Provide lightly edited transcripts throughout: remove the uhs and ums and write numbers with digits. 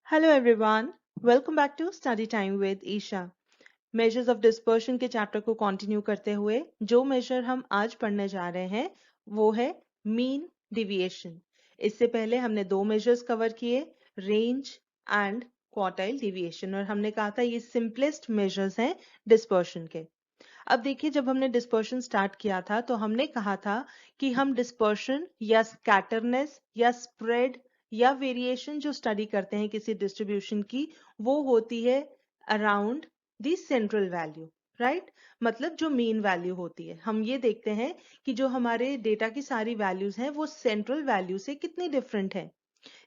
Hello everyone, welcome back to Study Time with Isha. Measures of dispersion के chapter को continue करते हुए जो मेजर हम आज पढ़ने जा रहे हैं वो है मीन डिविएशन. इससे पहले हमने दो मेजर्स कवर किए, रेंज एंड क्वार्टाइल डिविएशन, और हमने कहा था ये सिंपलेस्ट मेजर्स हैं डिस्पर्शन के. अब देखिए, जब हमने डिस्पर्शन स्टार्ट किया था तो हमने कहा था कि हम डिस्पर्शन या स्कैटरनेस या स्प्रेड या वेरिएशन जो स्टडी करते हैं किसी डिस्ट्रीब्यूशन की, वो होती है around the central value, right. मतलब जो मीन वैल्यू होती है, हम ये देखते हैं कि जो हमारे डेटा की सारी वैल्यूज हैं वो सेंट्रल वैल्यू से कितनी डिफरेंट है.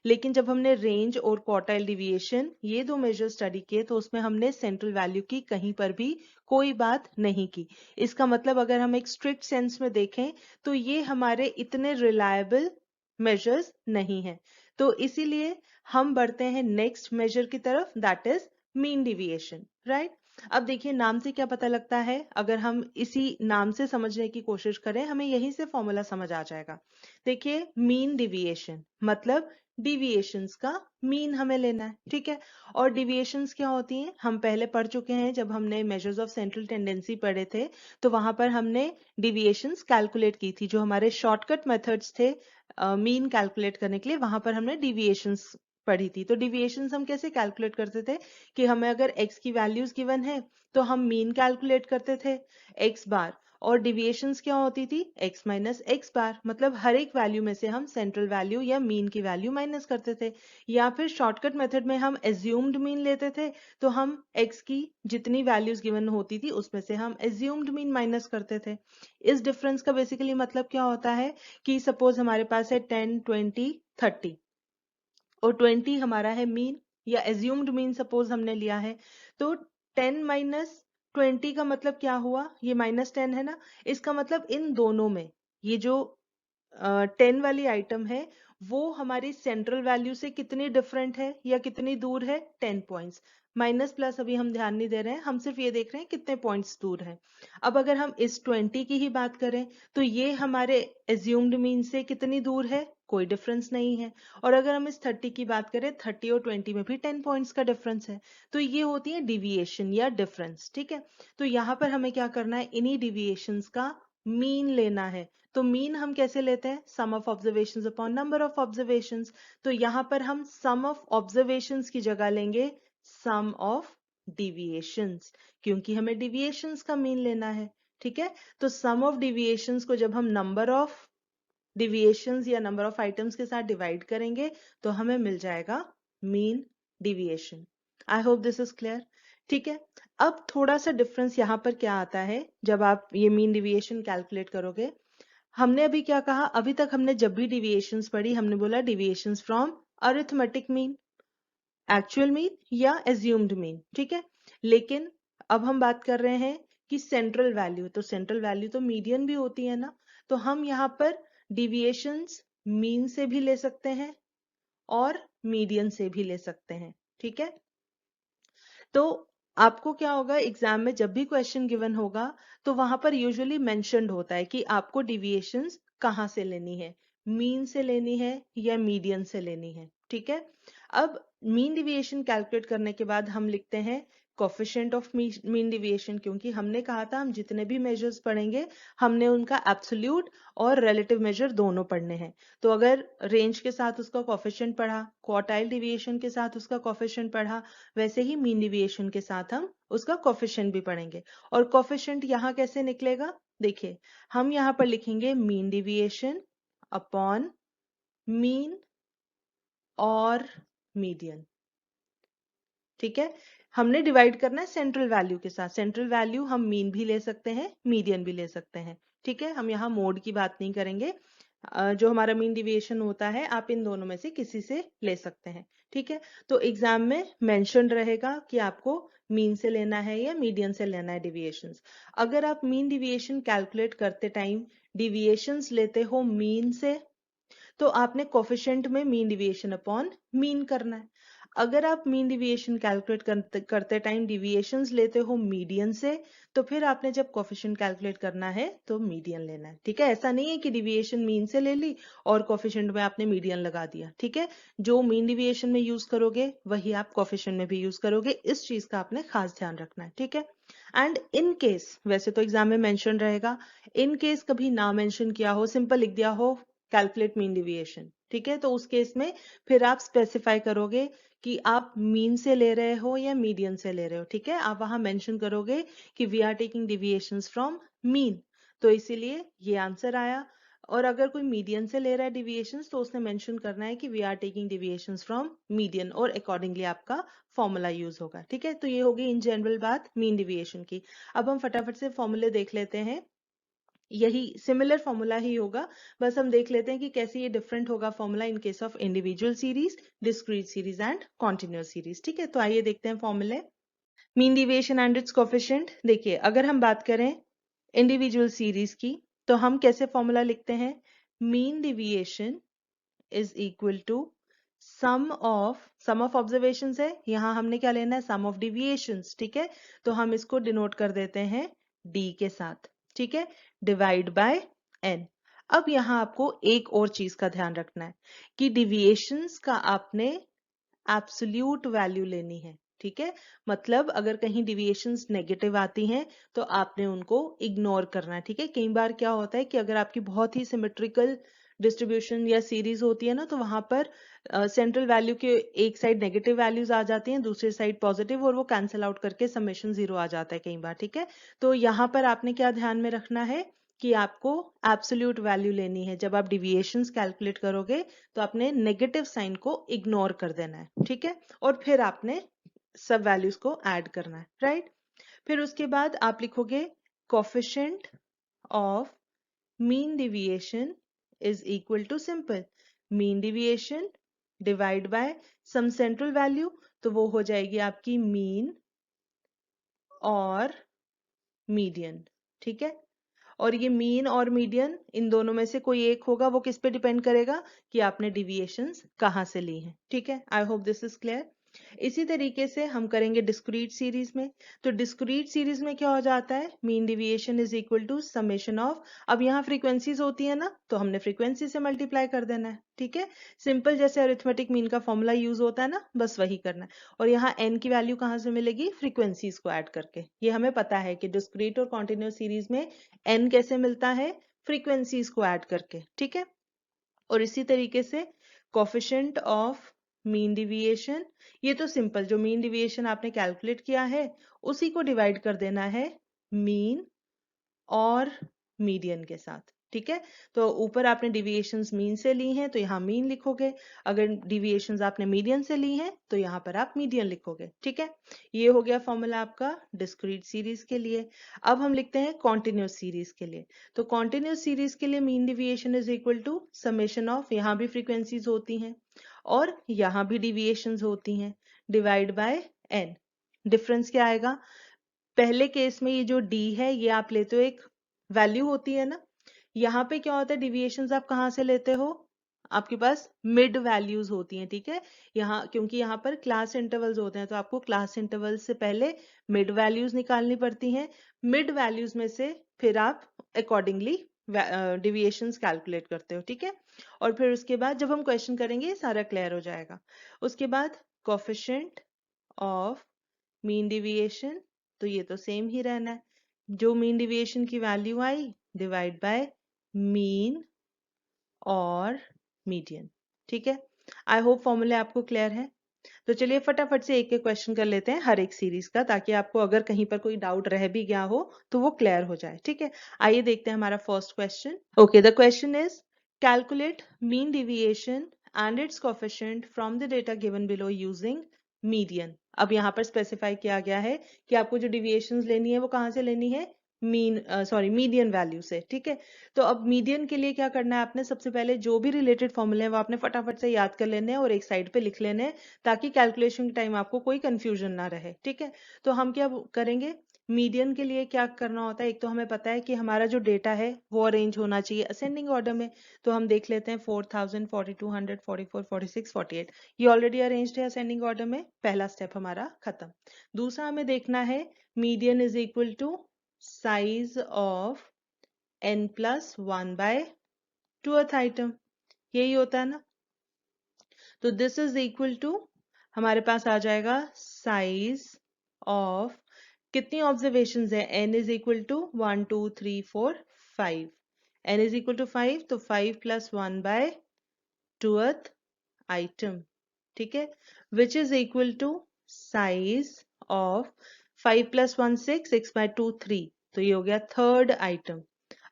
लेकिन जब हमने रेंज और क्वार्टाइल डिविएशन ये दो मेजर स्टडी किए तो उसमें हमने सेंट्रल वैल्यू की कहीं पर भी कोई बात नहीं की. इसका मतलब अगर हम एक स्ट्रिक्ट सेंस में देखें तो ये हमारे इतने रिलायबल मेजर्स नहीं है. तो इसीलिए हम बढ़ते हैं नेक्स्ट मेजर की तरफ, that is mean deviation, right. अब देखिए, नाम से क्या पता लगता है, अगर हम इसी नाम से समझने की कोशिश करें हमें यहीं से फॉर्मूला समझ आ जाएगा. देखिए, मीन डिविएशन मतलब डिविएशंस का मीन हमें लेना है, ठीक है. और डिविएशंस क्या होती हैं हम पहले पढ़ चुके हैं, जब हमने मेजर्स ऑफ सेंट्रल टेंडेंसी पढ़े थे तो वहां पर हमने डिविएशंस कैलकुलेट की थी. जो हमारे शॉर्टकट मेथड्स थे मीन कैलकुलेट करने के लिए, वहां पर हमने डिविएशंस पढ़ी थी. तो डिविएशंस हम कैसे कैलकुलेट करते थे कि हमें अगर x की वैल्यूज गिवन है तो हम मीन कैलकुलेट करते थे x बार, और डिविएशंस क्या होती थी x माइनस एक्स बार. मतलब हर एक वैल्यू में से हम सेंट्रल वैल्यू या मीन की वैल्यू माइनस करते थे. या फिर शॉर्टकट मेथड में हम एज्यूम्ड मीन लेते थे, तो हम x की जितनी वैल्यूज गिवन होती थी उसमें से हम एज्यूम्ड मीन माइनस करते थे. इस डिफरेंस का बेसिकली मतलब क्या होता है कि सपोज हमारे पास है 10, 20, 30 और 20 हमारा है मीन या एज्यूम्ड मीन सपोज हमने लिया है. तो 10 माइनस 20 का मतलब क्या हुआ, ये -10 है ना. इसका मतलब इन दोनों में ये जो 10 वाली आइटम है वो हमारी सेंट्रल वैल्यू से कितनी डिफरेंट है या कितनी दूर है, 10 पॉइंट्स. माइनस प्लस अभी हम ध्यान नहीं दे रहे हैं, हम सिर्फ ये देख रहे हैं कितने पॉइंट्स दूर है. अब अगर हम इस 20 की ही बात करें तो ये हमारे एज्यूम्ड मीन से कितनी दूर है, कोई डिफरेंस नहीं है. और अगर हम इस 30 की बात करें, 30 और 20 में भी 10 पॉइंट्स का डिफरेंस है. तो ये होती है डिविएशन या डिफरेंस, ठीक है. तो यहाँ पर हमें क्या करना है, इन्हीं डिविएशंस का मीन लेना है. तो मीन हम कैसे लेते हैं, sum of observations upon number of observations. तो यहाँ पर हम सम ऑफ ऑब्जर्वेशंस की जगह लेंगे सम ऑफ डिविएशंस, क्योंकि हमें डिविएशंस का मीन लेना है, ठीक है. तो सम ऑफ डिविएशंस को जब हम नंबर ऑफ डिविएशंस या नंबर ऑफ आइटम्स के साथ डिवाइड करेंगे तो हमें मिल जाएगा mean deviation. I hope this is clear, ठीक है. अब थोड़ा सा डिफरेंस यहाँ पर क्या आता है जब आप ये मीन डिविएशन कैलकुलेट करोगे. हमने अभी क्या कहा, अभी तक हमने जब भी डिविएशंस पढ़ी हमने बोला deviations from arithmetic mean, actual mean या एज्यूम्ड मीन, ठीक है. लेकिन अब हम बात कर रहे हैं कि सेंट्रल वैल्यू, तो सेंट्रल वैल्यू तो मीडियन भी होती है ना. तो हम यहाँ पर डिविएशंस मीन से भी ले सकते हैं और मीडियन से भी ले सकते हैं, ठीक है. तो आपको क्या होगा, एग्जाम में जब भी क्वेश्चन गिवन होगा तो वहां पर यूजुअली मेंशन्ड होता है कि आपको डिविएशंस कहाँ से लेनी है, मीन से लेनी है या मीडियन से लेनी है, ठीक है. अब मीन डिविएशन कैलकुलेट करने के बाद हम लिखते हैं कोफिशिएंट ऑफ मीन डिविएशन, क्योंकि हमने कहा था हम जितने भी मेजर्स पढ़ेंगे हमने उनका एब्सोल्यूट और रिलेटिव मेजर दोनों पढ़ने हैं. तो अगर रेंज के साथ उसका कोफिशिएंट पढ़ा, क्वार्टाइल डिविएशन के साथ उसका कोफिशिएंट पढ़ा, वैसे ही मीन डिविएशन के साथ हम उसका कोफिशिएंट भी पढ़ेंगे. और कोफिशिएंट यहाँ कैसे निकलेगा, देखिए हम यहाँ पर लिखेंगे मीन डिविएशन अपॉन मीन और मीडियन, ठीक है. हमने डिवाइड करना है सेंट्रल वैल्यू के साथ. सेंट्रल वैल्यू हम मीन भी ले सकते हैं, मीडियन भी ले सकते हैं, ठीक है. हम यहाँ मोड की बात नहीं करेंगे. जो हमारा मीन डिविएशन होता है आप इन दोनों में से किसी से ले सकते हैं, ठीक है. तो एग्जाम में मेंशन रहेगा कि आपको मीन से लेना है या मीडियन से लेना है डिविएशंस. अगर आप मीन डिविएशन कैलकुलेट करते टाइम डिविएशंस लेते हो मीन से तो आपने कोफिशिएंट में मीन डिविएशन अपॉन मीन करना है. अगर आप मीन डिविएशन कैलकुलेट करते टाइम डिविएशंस लेते हो मीडियन से, तो फिर आपने जब कोफिशिएंट कैलकुलेट करना है तो मीडियन लेना है, ठीक है। ऐसा नहीं है कि डिविएशन मीन से ले ली और कोफिशिएंट में आपने मीडियन लगा दिया, ठीक है। जो मीन डिविएशन में यूज करोगे वही आप कोफिशिएंट में भी यूज करोगे, इस चीज का आपने खास ध्यान रखना है, ठीक है। एंड इन केस, वैसे तो एग्जाम में मेंशन रहेगा, इन केस कभी ना मेंशन किया हो, सिंपल लिख दिया हो कैलकुलेट मीन डिविएशन, ठीक है, तो उस केस में फिर आप स्पेसिफाई करोगे कि आप मीन से ले रहे हो या मीडियन से ले रहे हो, ठीक है। आप वहां मेंशन करोगे कि we are taking deviations from mean, तो इसीलिए ये आंसर आया। और अगर कोई मीडियन से ले रहा है डिविएशंस तो उसने मेंशन करना है कि we are taking deviations from median, और अकॉर्डिंगली आपका फॉर्मूला यूज होगा, ठीक है। तो ये होगी इन जनरल बात मीन डिविएशन की। अब हम फटाफट से फॉर्मूले देख लेते हैं। यही सिमिलर फॉर्मूला ही होगा, बस हम देख लेते हैं कि कैसे ये डिफरेंट होगा formula in case of individual series, discrete series and continuous series, ठीक है। तो आइए देखते हैं फॉर्मूले। Mean deviation and it's coefficient. देखिए, अगर हम बात करें इंडिविजुअल सीरीज की तो हम कैसे फॉर्मूला लिखते हैं, mean deviation is equal to sum of observations है, यहां हमने क्या लेना है, सम ऑफ डिविएशंस, ठीक है। तो हम इसको डिनोट कर देते हैं डी के साथ, ठीक है, डिवाइड बाय एन। अब यहां आपको एक और चीज का ध्यान रखना है कि डिविएशंस का आपने एब्सोल्यूट वैल्यू लेनी है, ठीक है। मतलब अगर कहीं डिविएशंस नेगेटिव आती हैं तो आपने उनको इग्नोर करना है, ठीक है। कई बार क्या होता है कि अगर आपकी बहुत ही सिमेट्रिकल डिस्ट्रीब्यूशन या सीरीज होती है ना, तो वहां पर सेंट्रल वैल्यू के एक साइड नेगेटिव वैल्यूज आ जाती हैं, दूसरी साइड पॉजिटिव, और वो कैंसिल आउट करके समेशन जीरो आ जाता है कई बार, ठीक है। तो यहाँ पर आपने क्या ध्यान में रखना है कि आपको एब्सोल्यूट वैल्यू लेनी है। जब आप डिविएशंस कैलकुलेट करोगे तो आपने नेगेटिव साइन को इग्नोर कर देना है, ठीक है, और फिर आपने सब वैल्यूज को ऐड करना है, राइट। फिर उसके बाद आप लिखोगे coefficient of mean deviation is equal to simple mean deviation divide by sum central value, तो वो हो जाएगी आपकी मीन और मीडियन, ठीक है। और ये मीन और मीडियन इन दोनों में से कोई एक होगा, वो किस पे डिपेंड करेगा कि आपने डिविएशंस कहाँ से ली हैं, ठीक है। I hope this is clear. इसी तरीके से हम करेंगे डिस्क्रीट सीरीज में। तो डिस्क्रीट सीरीज में क्या हो जाता है, mean deviation is equal to summation of, अब यहाँ फ्रीक्वेंसीज होती है ना, तो हमने फ्रीक्वेंसी से मल्टीप्लाई कर देना है, ठीक है। सिंपल जैसे अरिथमेटिक मीन का फॉर्मूला यूज होता है ना, बस वही करना है। और यहाँ एन की वैल्यू कहाँ से मिलेगी, फ्रीक्वेंसीज को ऐड करके। ये हमें पता है कि डिस्क्रीट और कॉन्टिन्यूअस सीरीज में एन कैसे मिलता है, फ्रीक्वेंसीज को ऐड करके, ठीक है। और इसी तरीके से कोफिशिएंट ऑफ मीन डिविएशन, ये तो सिंपल जो मीन डिविएशन आपने कैलकुलेट किया है उसी को डिवाइड कर देना है मीन और मीडियन के साथ, ठीक है। तो ऊपर आपने डिविएशंस मीन से ली हैं तो यहाँ मीन लिखोगे, अगर डिविएशंस आपने मीडियन से ली हैं तो यहाँ पर आप मीडियन लिखोगे, ठीक है। ये हो गया फॉर्मूला आपका डिस्क्रीट सीरीज के लिए। अब हम लिखते हैं कॉन्टिन्यूअस सीरीज के लिए। तो कॉन्टिन्यूअस सीरीज के लिए mean deviation is equal to summation of, यहाँ भी फ्रीक्वेंसीज होती हैं और यहाँ भी डिविएशंस होती हैं, डिवाइड बाय एन। डिफरेंस क्या आएगा, पहले केस में ये जो डी है ये आप लेते हो एक वैल्यू होती है ना, यहाँ पे क्या होता है डिविएशंस आप कहाँ से लेते हो, आपके पास मिड वैल्यूज होती हैं, ठीक है। यहाँ क्योंकि यहाँ पर क्लास इंटरवल्स होते हैं तो आपको क्लास इंटरवल्स से पहले मिड वैल्यूज निकालनी पड़ती हैं। मिड वैल्यूज में से फिर आप अकॉर्डिंगली डिविएशंस कैलकुलेट करते हो, ठीक है। और फिर उसके बाद जब हम क्वेश्चन करेंगे सारा क्लियर हो जाएगा। उसके बाद कोफिशिएंट ऑफ मीन डिविएशन, तो ये तो सेम ही रहना है, जो मीन डिविएशन की value I divide by mean और मीडियन, ठीक है। आई होप फॉर्मूले आपको क्लियर है। तो चलिए फटाफट से एक एक क्वेश्चन कर लेते हैं हर एक सीरीज का, ताकि आपको अगर कहीं पर कोई डाउट रह भी गया हो तो वो क्लियर हो जाए, ठीक है। आइए देखते हैं हमारा first question. Okay, the question is calculate mean deviation and it's coefficient from the data given below using median. अब यहाँ पर स्पेसिफाई किया गया है कि आपको जो डिविएशंस लेनी है वो कहाँ से लेनी है, मीडियन वैल्यू से, ठीक है। तो अब मीडियन के लिए क्या करना है, आपने सबसे पहले जो भी रिलेटेड फॉर्मूले हैं वो आपने फटाफट से याद कर लेने हैं और एक साइड पे लिख लेने हैं, ताकि कैलकुलेशन के टाइम आपको कोई कंफ्यूजन ना रहे, ठीक है। तो हम क्या करेंगे, मीडियन के लिए क्या करना होता है, एक तो हमें पता है कि हमारा जो डेटा है वो अरेंज होना चाहिए असेंडिंग ऑर्डर में, तो हम देख लेते हैं 4000, 4200, 44, 46, 48 ये ऑलरेडी अरेंज्ड है असेंडिंग ऑर्डर में, पहला स्टेप हमारा खत्म। दूसरा हमें देखना है median is equal to size of n plus 1/2th item, यही होता है ना। तो दिस इज इक्वल टू हमारे पास आ जाएगा साइज ऑफ, कितनी ऑब्जर्वेशन है, n is equal to 1 2 3 4 5, n is equal to 5, तो 5 प्लस 1/2th आइटम, ठीक है, which is equal to size of 5 plus 1 6, 6/2 3, तो ये हो गया थर्ड आइटम।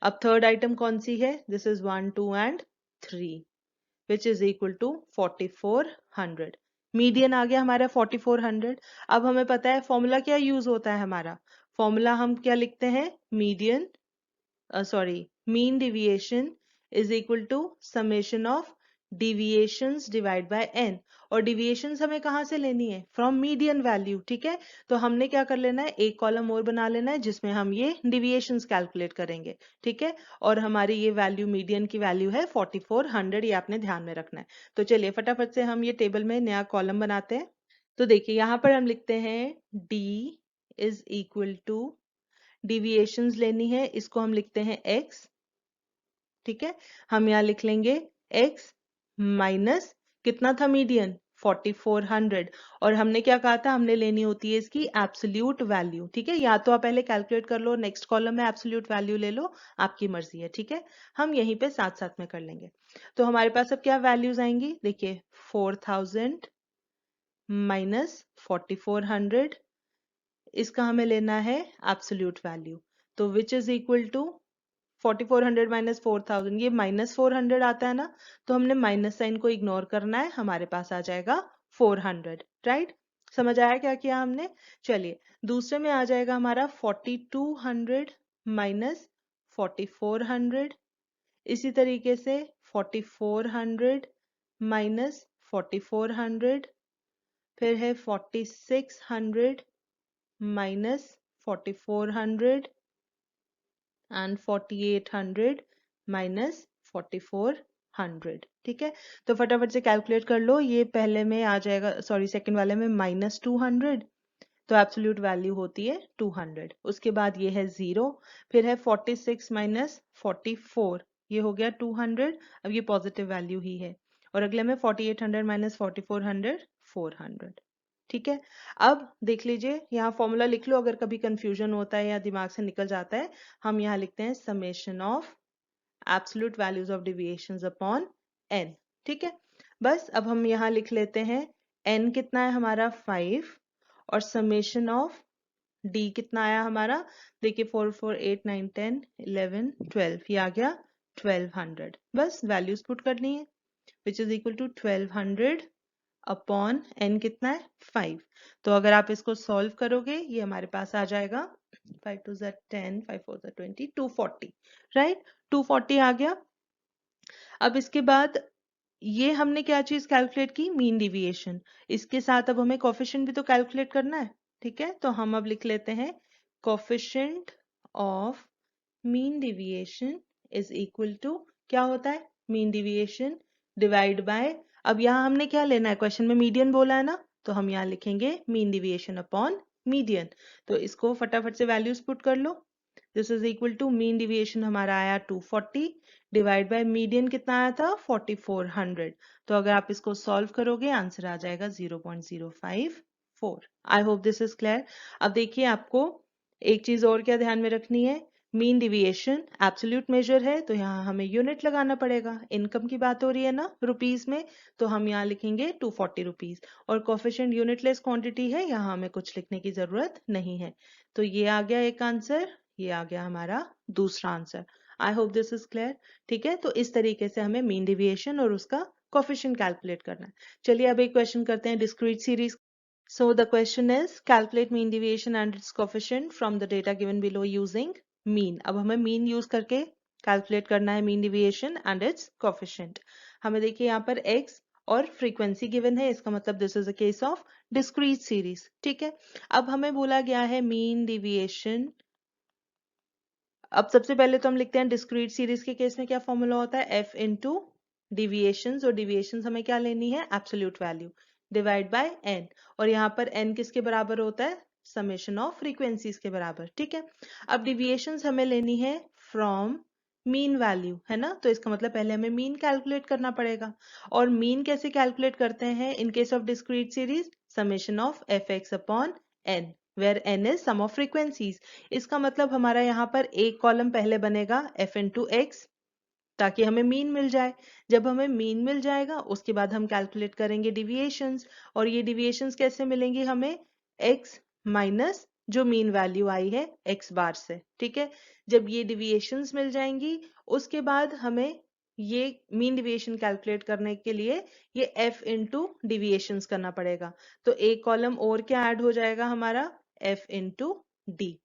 अब थर्ड आइटम कौन सी है, this is 1 2 and 3 which is equal to 4400। Median आ गया हमारा 4400। अब हमें पता है फॉर्मूला क्या यूज होता है हमारा, फॉर्मूला हम क्या लिखते हैं, median mean deviation is equal to summation of deviations divide by n, और डिविएशंस हमें कहाँ से लेनी है, फ्रॉम मीडियन वैल्यू, ठीक है। तो हमने क्या कर लेना है, एक कॉलम और बना लेना है जिसमें हम ये डिविएशंस कैलकुलेट करेंगे, ठीक है। और हमारी ये वैल्यू मीडियन की वैल्यू है 4400, ये आपने ध्यान में रखना है। तो चलिए फटाफट से हम ये टेबल में नया कॉलम बनाते हैं। तो देखिए यहाँ पर हम लिखते हैं d is equal to, deviations लेनी है, इसको हम लिखते हैं x, ठीक है। हम यहाँ लिख लेंगे x माइनस कितना था मीडियन 4400, और हमने क्या कहा था, हमने लेनी होती है इसकी एब्सोल्यूट वैल्यू, ठीक है। या तो आप पहले कैलकुलेट कर लो, नेक्स्ट कॉलम में एब्सोल्यूट वैल्यू ले लो, आपकी मर्जी है, ठीक है। हम यहीं पे साथ साथ में कर लेंगे। तो हमारे पास अब क्या वैल्यूज आएंगी, देखिए 4000 माइनस 4400, इसका हमें लेना है एब्सोल्यूट वैल्यू, तो which is equal to 4400 minus 4000, ये -400 आता है ना, तो हमने माइनस साइन को इग्नोर करना है, हमारे पास आ जाएगा 400, राइट। समझ आया क्या किया हमने। चलिए दूसरे में आ जाएगा हमारा 4200 माइनस 4400, इसी तरीके से 4400 माइनस 4400, फिर है 4600 माइनस 4400 एंड 4800 माइनस 4400, ठीक है। तो फटाफट से कैलकुलेट कर लो, ये पहले में आ जाएगा, सॉरी सेकंड वाले में -200, तो एब्सोल्यूट वैल्यू होती है 200। उसके बाद ये है 0, फिर है 46 माइनस 44, ये हो गया 200, अब ये पॉजिटिव वैल्यू ही है, और अगले में 4800 माइनस 4400 400, ठीक है। अब देख लीजिए यहाँ फॉर्मूला लिख लो, अगर कभी कंफ्यूजन होता है या दिमाग से निकल जाता है, हम यहाँ लिखते हैं summation of absolute values of deviations upon n, ठीक है। बस अब हम यहाँ लिख लेते हैं n कितना है हमारा 5, और समेशन ऑफ d कितना आया हमारा, देखिए 4 4 8 9 10 11 12, ये आ गया 1200। बस वैल्यूज पुट करनी है, which is equal to 1200 upon n कितना है 5। तो अगर आप इसको सॉल्व करोगे, ये हमारे पास आ जाएगा 5 2 10 5 4 20 240, राइट, 240 आ गया। अब इसके बाद ये हमने क्या चीज कैलकुलेट की, मीन डिविएशन, इसके साथ अब हमें कोफिशिएंट भी तो कैलकुलेट करना है, ठीक है। तो हम अब लिख लेते हैं coefficient of mean deviation is equal to, क्या होता है, मीन डिविएशन डिवाइड बाय, अब यहाँ हमने क्या लेना है, क्वेश्चन में मीडियन बोला है ना, तो हम यहाँ लिखेंगे मीन डिविएशन अपॉन मीडियन। तो इसको फटाफट से वैल्यूज पुट कर लो, this is equal to mean deviation हमारा आया 240 डिवाइड बाय मीडियन कितना आया था 4400, तो अगर आप इसको सॉल्व करोगे आंसर आ जाएगा 0.054। I hope this is clear. अब देखिए आपको एक चीज और क्या ध्यान में रखनी है, मीन डिविएशन एब्सोल्यूट मेजर है, तो यहाँ हमें यूनिट लगाना पड़ेगा, इनकम की बात हो रही है ना रुपीज में, तो हम यहाँ लिखेंगे 240 रुपीज, और कोफिशिएंट यूनिटलेस क्वांटिटी है, यहाँ हमें कुछ लिखने की जरूरत नहीं है। तो ये आ गया एक आंसर, ये आ गया हमारा दूसरा answer. I hope this is clear, ठीक है। तो इस तरीके से हमें मीन डिविएशन और उसका कोफिशिएंट कैलकुलेट करना है। चलिए अब एक क्वेश्चन करते हैं discrete series. So the question is calculate mean deviation and its coefficient from the data given below using mean। अब हमें mean यूज करके कैलकुलेट करना है mean deviation and its coefficient। हमें देखिए यहाँ पर x और फ्रीक्वेंसी गिवन है, इसका मतलब this is a case of discrete series. ठीक है, अब हमें बोला गया है मीन डिविएशन। अब सबसे पहले तो हम लिखते हैं डिस्क्रीट सीरीज के केस में क्या फॉर्मूला होता है, एफ इंटू डिविएशंस, और डिविएशंस हमें क्या लेनी है, absolute value divide by N, और यहाँ पर एन किसके बराबर होता है, समेशन ऑफ फ्रीक्वेंसीज के बराबर। ठीक है, अब डिविएशंस हमें लेनी है फ्रॉम मीन वैल्यू, है ना, तो इसका मतलब पहले हमें मीन कैलकुलेट करना पड़ेगा। और मीन कैसे कैलकुलेट करते हैं in case of discrete series, summation of F X upon N, where N is sum of frequencies. इसका मतलब हमारा यहाँ पर एक कॉलम पहले बनेगा एफ इंटू एक्स, ताकि हमें मीन मिल जाए। जब हमें मीन मिल जाएगा उसके बाद हम कैलकुलेट करेंगे डिविएशंस, और ये डिविएशंस कैसे मिलेंगी हमें, एक्स माइनस जो मीन वैल्यू आई है एक्स बार से। ठीक है, जब ये डिविएशंस मिल जाएंगी उसके बाद हमें ये मीन डिविएशन कैलकुलेट करने के लिए ये एफ इंटू डिविएशंस करना पड़ेगा। तो एक कॉलम और क्या ऐड हो जाएगा हमारा, एफ इंटू डी।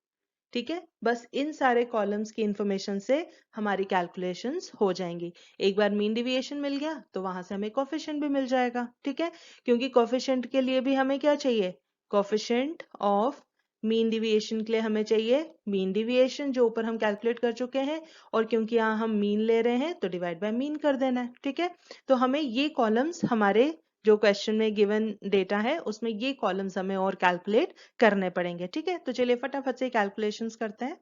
ठीक है, बस इन सारे कॉलम्स की इंफॉर्मेशन से हमारी कैलकुलेशंस हो जाएंगी। एक बार मीन डिविएशन मिल गया तो वहां से हमें कोफिशिएंट भी मिल जाएगा। ठीक है, क्योंकि कोफिशिएंट के लिए भी हमें क्या चाहिए, कोफिशिएंट ऑफ मीन डिविएशन के लिए हमें चाहिए मीन डिविएशन जो ऊपर हम कैलकुलेट कर चुके हैं, और क्योंकि यहाँ हम मीन ले रहे हैं तो डिवाइड बाय मीन कर देना है। ठीक है, तो हमें ये कॉलम्स हमारे जो क्वेश्चन में गिवन डेटा है उसमें ये कॉलम्स हमें और कैलकुलेट करने पड़ेंगे। ठीक है, तो चलिए फटाफट से कैलकुलेशंस करते हैं।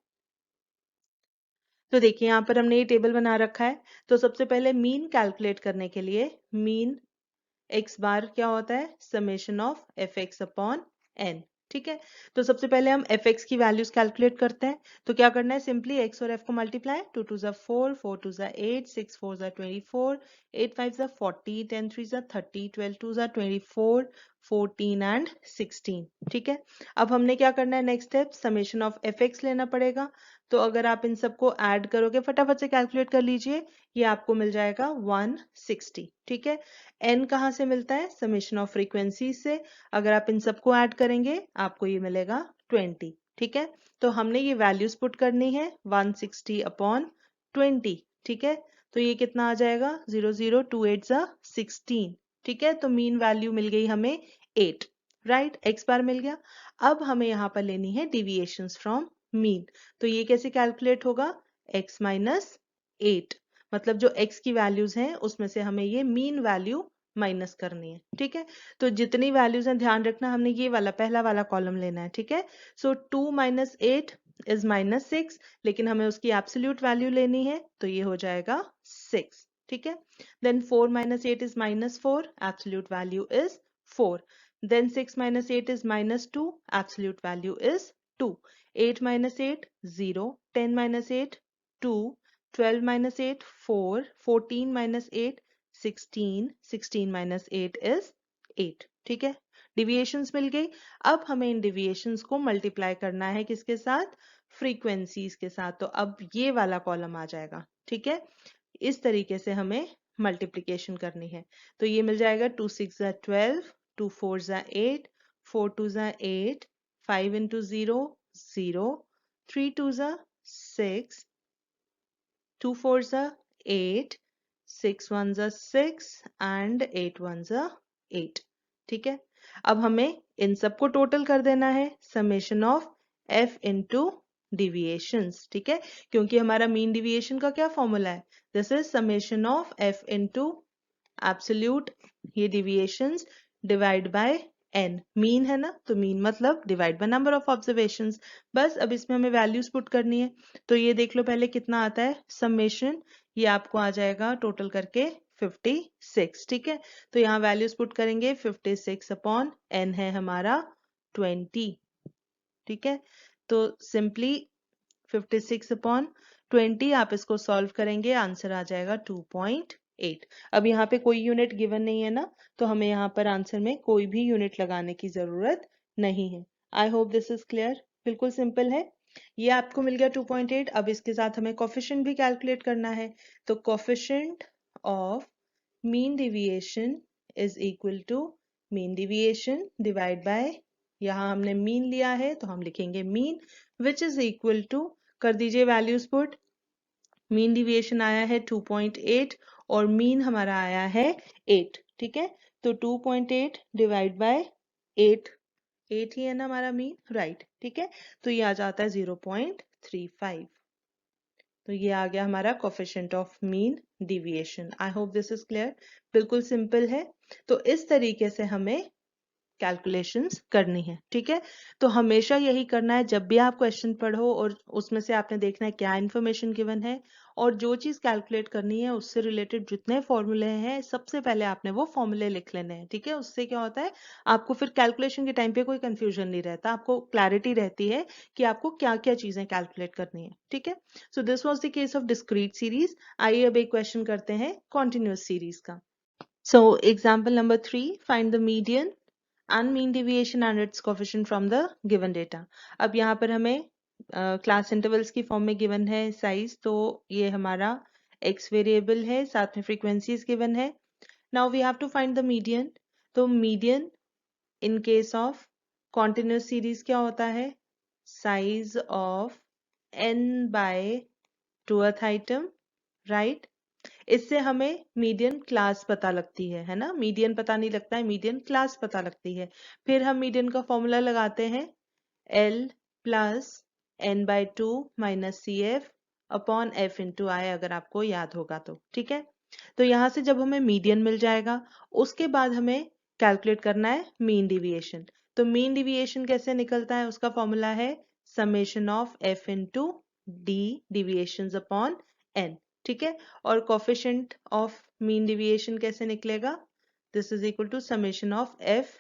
तो देखिए यहाँ पर हमने ये टेबल बना रखा है। तो सबसे पहले मीन कैलकुलेट करने के लिए मीन एक्स बार क्या होता है, summation of F X upon N. ठीक है, तो सबसे पहले हम एफ एक्स की वैल्यूज कैलकुलेट करते हैं। तो क्या करना है, सिंपली एक्स और एफ को मल्टीप्लाई, 2 2 4, 4 2 8, 6 4 24, 8 5 40, 10 3 30, 12 2 24, 14 एंड 16। ठीक है, अब हमने क्या करना है, next step summation of F x लेना पड़ेगा। तो अगर आप इन सबको ऐड करोगे, फटाफट से कैलकुलेट कर लीजिए, ये आपको मिल जाएगा 160। ठीक है, एन कहाँ से मिलता है, समेशन ऑफ फ्रीक्वेंसी से, अगर आप इन सबको ऐड करेंगे आपको ये मिलेगा 20। ठीक है, तो हमने ये वैल्यूज पुट करनी है 160 अपॉन 20। ठीक है, तो ये कितना आ जाएगा, 0 0 2 8 16। ठीक है, तो मीन वैल्यू मिल गई हमें 8, राइट, एक्स बार मिल गया। अब हमें यहाँ पर लेनी है डिविएशंस फ्रॉम मीन। तो ये कैसे कैलकुलेट होगा, एक्स माइनस 8, मतलब जो x की वैल्यूज हैं उसमें से हमें ये मीन वैल्यू माइनस करनी है। ठीक है, तो जितनी वैल्यूज हैं ध्यान रखना, हमने ये वाला पहला वाला कॉलम लेना है। ठीक है, सो 2 माइनस 8 इज माइनस 6, लेकिन हमें उसकी एब्सोल्यूट वैल्यू लेनी है तो ये हो जाएगा 6। ठीक है, then 4 minus 8 is minus 4, absolute value is 4। Then 6 minus 8 is minus 2, absolute value is 2. 8 minus 8, 0. 10 minus 8, 2. 12 minus 8, 4. 14 minus 8, 16. 16 minus 8 is 8. ठीक है, डिविएशंस मिल गई। अब हमें इन डिविएशंस को मल्टीप्लाई करना है किसके साथ, फ्रीक्वेंसीज के साथ। तो अब ये वाला कॉलम आ जाएगा। ठीक है, इस तरीके से हमें मल्टीप्लिकेशन करनी है। तो ये मिल जाएगा 2 6 12, 2 4 8, 4 2 8, 5 into 0 0, 3 2 6, 2 4 8, 6 1 6 and 8 1 8। ठीक है, अब हमें इन सबको टोटल कर देना है, summation of f into deviations. ठीक है, क्योंकि हमारा मीन डिविएशन का क्या फॉर्मूला है, this is summation of f into absolute ये deviations divide by n। Mean है ना, तो मीन मतलब divide by number of observations. बस अब इसमें हमें वैल्यूज पुट करनी है। तो ये देख लो पहले कितना आता है समेशन, ये आपको आ जाएगा टोटल करके 56। ठीक है, तो यहाँ वैल्यूज पुट करेंगे, 56 अपॉन n है हमारा 20। ठीक है, तो सिंपली 56 अपॉन 20 आप इसको सॉल्व करेंगे, आंसर आ जाएगा 2.8। अब यहाँ पे कोई यूनिट गिवन नहीं है ना, तो हमें यहाँ पर आंसर में कोई भी यूनिट लगाने की जरूरत नहीं है। I hope this is clear, बिल्कुल सिंपल है। ये आपको मिल गया 2.8। अब इसके साथ हमें कोफिशिएंट भी कैलकुलेट करना है। तो coefficient of mean deviation is equal to mean deviation divide by, यहाँ हमने मीन लिया है तो हम लिखेंगे mean, which is equal to, कर दीजिए वैल्यूज पुट। मीन डिविएशन आया है 2.8 और मीन हमारा आया है 8। ठीक है। तो 2.8 डिवाइड बाय 8, 8 ही है ना हमारा मीन, राइट, ठीक है। तो ये आ जाता है 0.35। तो ये आ गया हमारा coefficient of mean deviation. I hope this is clear. बिल्कुल सिंपल है। तो इस तरीके से हमें कैलकुलेशंस करनी है, ठीक है। तो हमेशा यही करना है जब भी आप क्वेश्चन पढ़ो और उसमें से आपने देखना है क्या इन्फॉर्मेशन गिवन है, और जो चीज कैलकुलेट करनी है उससे रिलेटेड जितने फॉर्मूले हैं सबसे पहले आपने वो फॉर्मूले लिख लेने हैं, ठीक है। उससे क्या होता है, आपको फिर कैलकुलेशन के टाइम पे कोई कंफ्यूजन नहीं रहता, आपको क्लैरिटी रहती है कि आपको क्या क्या चीजें कैलकुलेट करनी है, ठीक है। So this was the case of discrete series. आइए अब एक क्वेश्चन करते हैं कॉन्टिन्यूस सीरीज का। So example number 3, find the median and mean deviation and its coefficient from the given data. अब यहाँ पर हमें क्लास इंटरवल्स की फॉर्म में गिवन है साइज, तो ये हमारा x वेरिएबल है, साथ में फ्रीक्वेंसीज गिवन है। Now we have to find the median. तो median in case of continuous series क्या होता है, size of n by 2th item, right. इससे हमें मीडियन क्लास पता लगती है ना, मीडियन पता नहीं लगता है, मीडियन क्लास पता लगती है। फिर हम मीडियन का फॉर्मूला लगाते हैं, L plus n by 2 minus C F upon F into I, अगर आपको याद होगा तो, ठीक है। तो यहाँ से जब हमें मीडियन मिल जाएगा, उसके बाद हमें कैलकुलेट करना है मीन डिविएशन। तो मीन डिविएशन कैसे निकलता है, उसका फॉर्मूला है summation of F into D deviation upon N, ठीक है। और कोफिशिएंट ऑफ मीन डिविएशन कैसे निकलेगा, this is equal to summation of F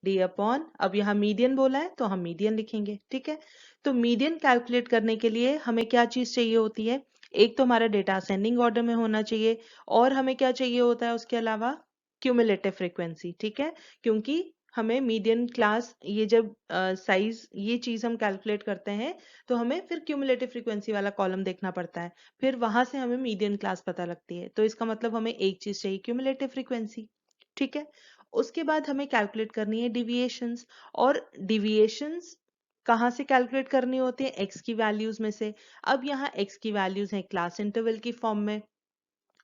D upon, अब यहाँ मीडियन बोला है तो हम मीडियन लिखेंगे, ठीक है। तो मीडियन कैलकुलेट करने के लिए हमें क्या चीज चाहिए होती है, एक तो हमारा डेटा असेंडिंग ऑर्डर में होना चाहिए, और हमें क्या चाहिए होता है उसके अलावा, क्यूमुलेटिव फ्रीक्वेंसी, ठीक है। क्योंकि हमें मीडियन क्लास, ये जब साइज ये चीज हम कैलकुलेट करते हैं तो हमें फिर क्यूमुलेटिव फ्रीक्वेंसी वाला कॉलम देखना पड़ता है, फिर वहां से हमें मीडियन क्लास पता लगती है। तो इसका मतलब हमें एक चीज चाहिए, क्यूमुलेटिव फ्रीक्वेंसी, ठीक है। उसके बाद हमें कैलकुलेट करनी है डिविएशंस, और डिविएशंस कहाँ से कैलकुलेट करनी होती है, एक्स की वैल्यूज में से। अब यहाँ एक्स की वैल्यूज हैं क्लास इंटरवल की फॉर्म में,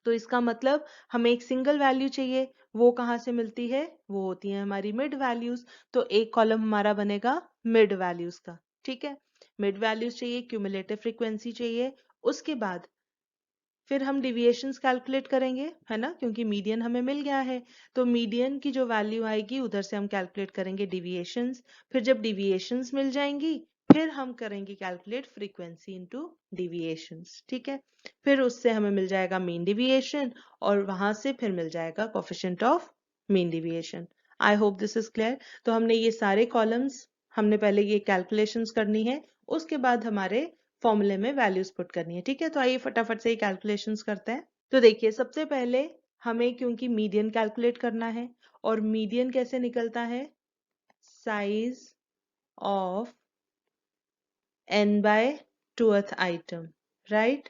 तो इसका मतलब हमें एक सिंगल वैल्यू चाहिए, वो कहाँ से मिलती है, वो होती है हमारी मिड वैल्यूज। तो एक कॉलम हमारा बनेगा मिड वैल्यूज का, ठीक है। मिड वैल्यूज चाहिए, क्यूमुलेटिव फ्रीक्वेंसी चाहिए, उसके बाद फिर हम डिविएशंस कैलकुलेट करेंगे, है ना, क्योंकि मीडियन हमें मिल गया है। तो मीडियन की जो वैल्यू आएगी उधर से हम कैलकुलेट करेंगे डिविएशंस, फिर जब डिविएशंस मिल जाएंगी फिर हम करेंगे कैलकुलेट फ्रीक्वेंसी इनटू डिविएशंस, ठीक है। फिर उससे हमें मिल जाएगा मीन डिविएशन, और वहां से फिर मिल जाएगा coefficient of mean deviation. I hope this is clear. तो हमने ये सारे कॉलम्स, हमने पहले ये कैलकुलेशंस करनी है, उसके बाद हमारे फॉर्मूले में वैल्यूज पुट करनी है, ठीक है। तो आइए फटाफट से ये कैलकुलेशंस करते हैं। तो देखिए, सबसे पहले हमें क्योंकि मीडियन कैलकुलेट करना है, और मीडियन कैसे निकलता है, size of n by 2th item, right,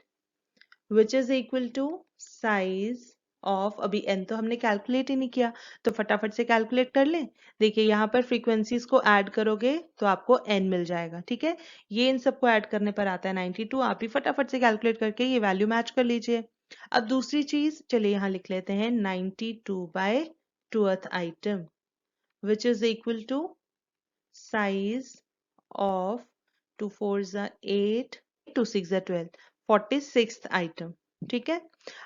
which is equal to size of, अभी n तो हमने कैलकुलेट ही नहीं किया, तो फटाफट से कैलकुलेट कर लें। देखिए यहाँ पर फ्रीक्वेंसीज को ऐड करोगे तो आपको n मिल जाएगा, ठीक है। ये इन सबको ऐड करने पर आता है 92। आप भी फटाफट से कैलकुलेट करके ये वैल्यू मैच कर लीजिए। अब दूसरी चीज, चलिए यहाँ लिख लेते हैं 92 by 2th item, which is equal to size of 2 4s are 8, 2 6s are 12, 46th item, ठीक है।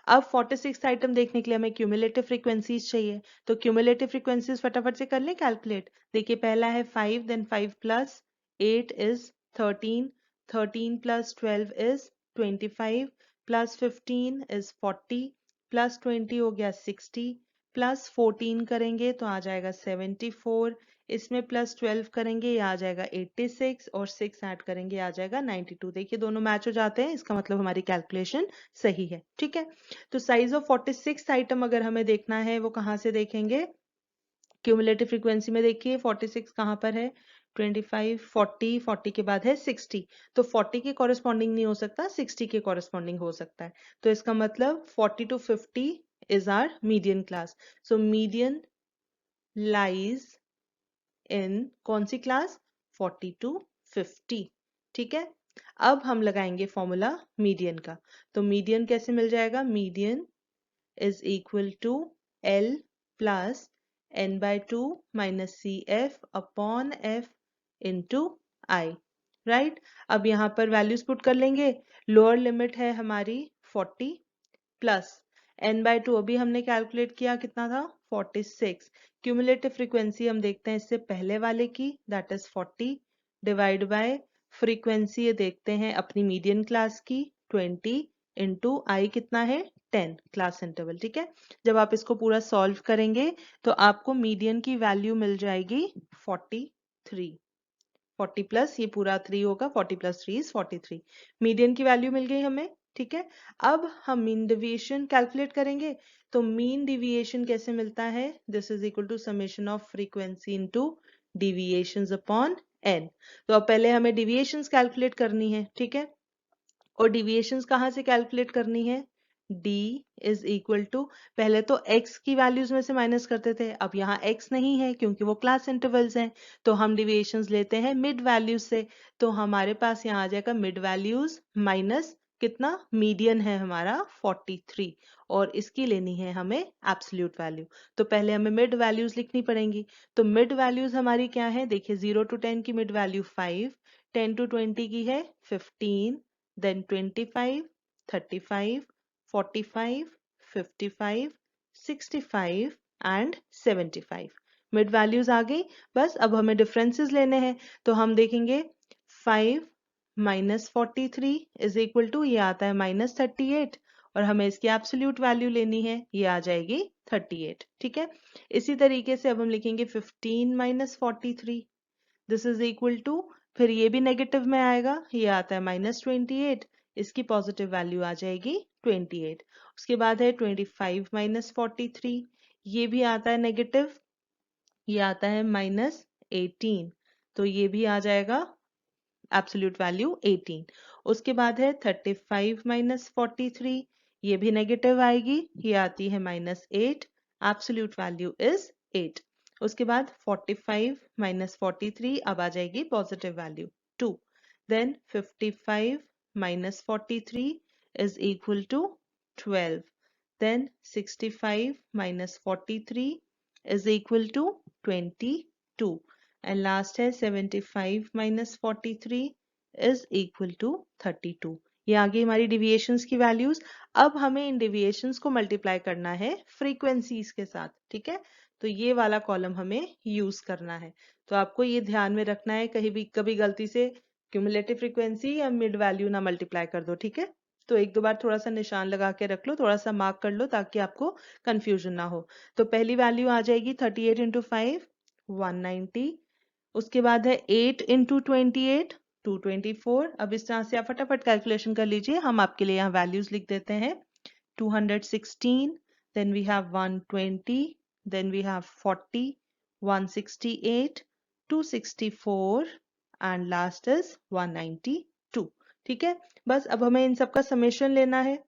अब 46th आइटम देखने के लिए हमें क्यूमुलेटिव फ्रीक्वेंसीज चाहिए, तो क्यूमुलेटिव फ्रीक्वेंसीज फटाफट से कर लें कैलकुलेट। देखिए पहला है 5, then 5 plus 8 is 13, 13 plus 12 is 25, plus 15 is 40, plus 20 हो गया 60, प्लस 14 करेंगे तो आ जाएगा 74, इसमें प्लस 12 करेंगे ये आ जाएगा 86, और 6 ऐड करेंगे आ जाएगा 92। देखिए दोनों मैच हो जाते हैं, इसका मतलब हमारी कैलकुलेशन सही है, ठीक है। तो साइज ऑफ 46 आइटम अगर हमें देखना है, वो कहाँ से देखेंगे, क्यूमुलेटिव फ्रीक्वेंसी में देखिए 46 कहाँ पर है, 25, 40, 40 के बाद है 60, तो 40 के कॉरेस्पॉन्डिंग नहीं हो सकता, 60 के कॉरेस्पॉन्डिंग हो सकता है। तो इसका मतलब 40 to 50 is our median class. So median lies in कौन सी क्लास, 40 to 50, ठीक है। अब हम लगाएंगे फॉर्मूला मीडियन का। तो मीडियन कैसे मिल जाएगा, median is equal to L plus n/2 minus CF upon F into I, right. अब यहाँ पर वैल्यूज पुट कर लेंगे। लोअर लिमिट है हमारी 40 प्लस n/2 अभी हमने कैलकुलेट किया कितना था 46। क्यूमुलेटिव फ्रीक्वेंसी हम देखते हैं इससे पहले वाले की, that is 40 divide by frequency ये देखते हैं अपनी मीडियन क्लास की 20 इंटू आई कितना है 10 क्लास इंटरवल, ठीक है। जब आप इसको पूरा सॉल्व करेंगे तो आपको मीडियन की वैल्यू मिल जाएगी 43। 40 प्लस ये पूरा 3 होगा, 40 प्लस 3 इज 43। मीडियन की वैल्यू मिल गई हमें, ठीक है। अब हम मीन डिविएशन कैलकुलेट करेंगे। तो मीन डिविएशन कैसे मिलता है, this is equal to summation of frequency into deviations upon n। तो अब पहले हमें डिविएशंस कैलकुलेट करनी है, ठीक है। और डिविएशंस कहाँ से कैलकुलेट करनी है, d इज इक्वल टू, पहले तो x की वैल्यूज में से माइनस करते थे, अब यहाँ x नहीं है क्योंकि वो क्लास इंटरवल्स हैं, तो हम डिविएशंस लेते हैं मिड वैल्यूज से। तो हमारे पास यहाँ आ जाएगा मिड वैल्यूज माइनस कितना, मीडियन है हमारा 43 और इसकी लेनी है हमें एब्सोल्यूट वैल्यू। तो पहले हमें मिड वैल्यूज लिखनी पड़ेंगी। तो मिड वैल्यूज हमारी क्या है, देखिए 0 to 10 की मिड वैल्यू 5, 10 to 20 की है 15, then 25, 35, 45, 55, 65 and 75। मिड वैल्यूज आ गई। बस अब हमें डिफरेंसेस लेने हैं। तो हम देखेंगे 5 माइनस 43 इज इक्वल टू, ये आता है माइनस 38 और हमें इसकी एब्सोल्यूट वैल्यू लेनी है, ये आ जाएगी 38, ठीक है। इसी तरीके से अब हम लिखेंगे 15 minus 43, this is equal to, फिर ये भी नेगेटिव में आएगा, ये आता है माइनस 28, इसकी पॉजिटिव वैल्यू आ जाएगी 28। उसके बाद है 25 माइनस 43, ये भी आता है नेगेटिव, ये आता है माइनस 18, तो ये भी आ जाएगा एब्सोल्यूट वैल्यू 18। उसके बाद है 35 माइनस 43, ये भी नेगेटिव आएगी, ये आती है माइनस 8, एब्सोल्यूट वैल्यू इज 8। उसके बाद 45 माइनस 43 अब आ जाएगी positive value 2। Then 55 minus 43 is equal to 12। Then 65 minus 43 is equal to 22 and last है 75 minus 43 is equal to 32। ये आ गई हमारी डिविएशंस की वैल्यूज। अब हमें इन डिविएशंस को मल्टीप्लाई करना है फ्रीक्वेंसीज के साथ, ठीक है। तो ये वाला कॉलम हमें यूज करना है। तो आपको ये ध्यान में रखना है कहीं भी कभी गलती से क्यूमुलेटिव फ्रीक्वेंसी या मिड वैल्यू ना मल्टीप्लाई कर दो, ठीक है। तो एक दो बार थोड़ा सा निशान लगा के रख लो, थोड़ा सा मार्क कर लो ताकि आपको कंफ्यूजन ना हो। तो पहली वैल्यू आ जाएगी 38 इंटू 5 190। उसके बाद है 8 इंटू 28 224। अब इस तरह से आप फटाफट कैलकुलेशन कर लीजिए, हम आपके लिए यहाँ वैल्यूज लिख देते हैं। 216, then we have 120, then we have 40, 168, 264 and last is 192, ठीक है। बस अब हमें इन सबका समेशन लेना है।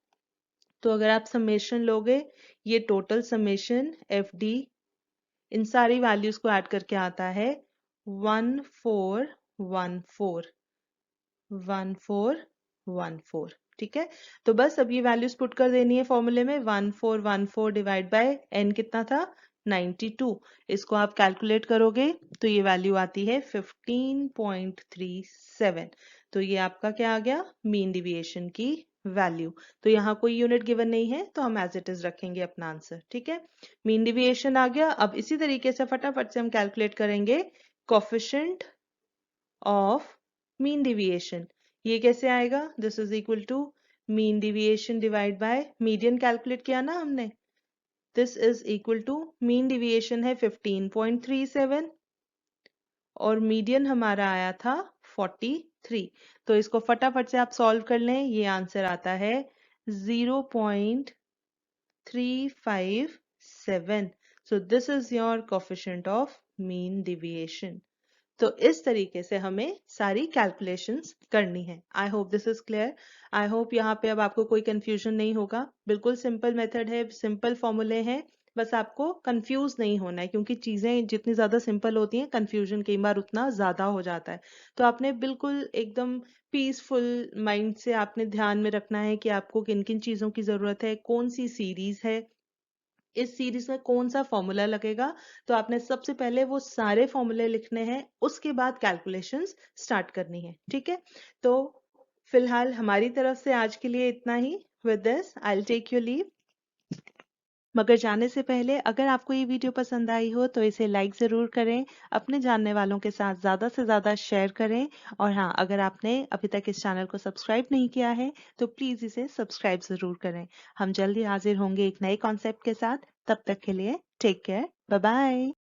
तो अगर आप समेशन लोगे, ये टोटल समेशन FD इन सारी वैल्यूज को ऐड करके आता है 1414 1414, ठीक है। तो बस अब ये वैल्यूज पुट कर देनी है फॉर्मूले में। 1414 डिवाइड बाय n कितना था 92, इसको आप कैलकुलेट करोगे तो ये वैल्यू आती है 15.37। तो ये आपका क्या आ गया, मीन डिविएशन की वैल्यू। तो यहाँ कोई यूनिट गिवन नहीं है तो हम एज इट इज रखेंगे अपना आंसर, ठीक है। मीन डिविएशन आ गया। अब इसी तरीके से फटाफट से हम कैलकुलेट करेंगे कोफिशिएंट ऑफ मीन डिविएशन। ये कैसे आएगा, this is equal to mean deviation divide by median calculate किया ना हमने, this is equal to mean deviation है 15.37 और मीडियन हमारा आया था 43। तो इसको फटाफट से आप सॉल्व कर लें, ये आंसर आता है 0.357। So this is your coefficient of mean deviation. तो इस तरीके से हमें सारी कैलकुलेशंस करनी है। I hope this is clear. I hope यहाँ पे अब आपको कोई कंफ्यूजन नहीं होगा। बिल्कुल सिंपल मेथड है, सिंपल फॉर्मूले हैं, बस आपको कंफ्यूज नहीं होना है क्योंकि चीजें जितनी ज्यादा सिंपल होती हैं कंफ्यूजन कई बार उतना ज्यादा हो जाता है। तो आपने बिल्कुल एकदम पीसफुल माइंड से आपने ध्यान में रखना है कि आपको किन किन चीजों की जरूरत है, कौन सी सीरीज है, इस सीरीज में कौन सा फॉर्मूला लगेगा, तो आपने सबसे पहले वो सारे फॉर्मूले लिखने हैं, उसके बाद कैलकुलेशंस स्टार्ट करनी है। ठीक है, तो फिलहाल हमारी तरफ से आज के लिए इतना ही। With this I will take your leave. मगर जाने से पहले अगर आपको ये वीडियो पसंद आई हो तो इसे लाइक ज़रूर करें, अपने जानने वालों के साथ ज़्यादा से ज़्यादा शेयर करें, और हाँ, अगर आपने अभी तक इस चैनल को सब्सक्राइब नहीं किया है तो प्लीज़ इसे सब्सक्राइब ज़रूर करें। हम जल्दी हाजिर होंगे एक नए कॉन्सेप्ट के साथ। तब तक के लिए टेक केयर, बाय बाय।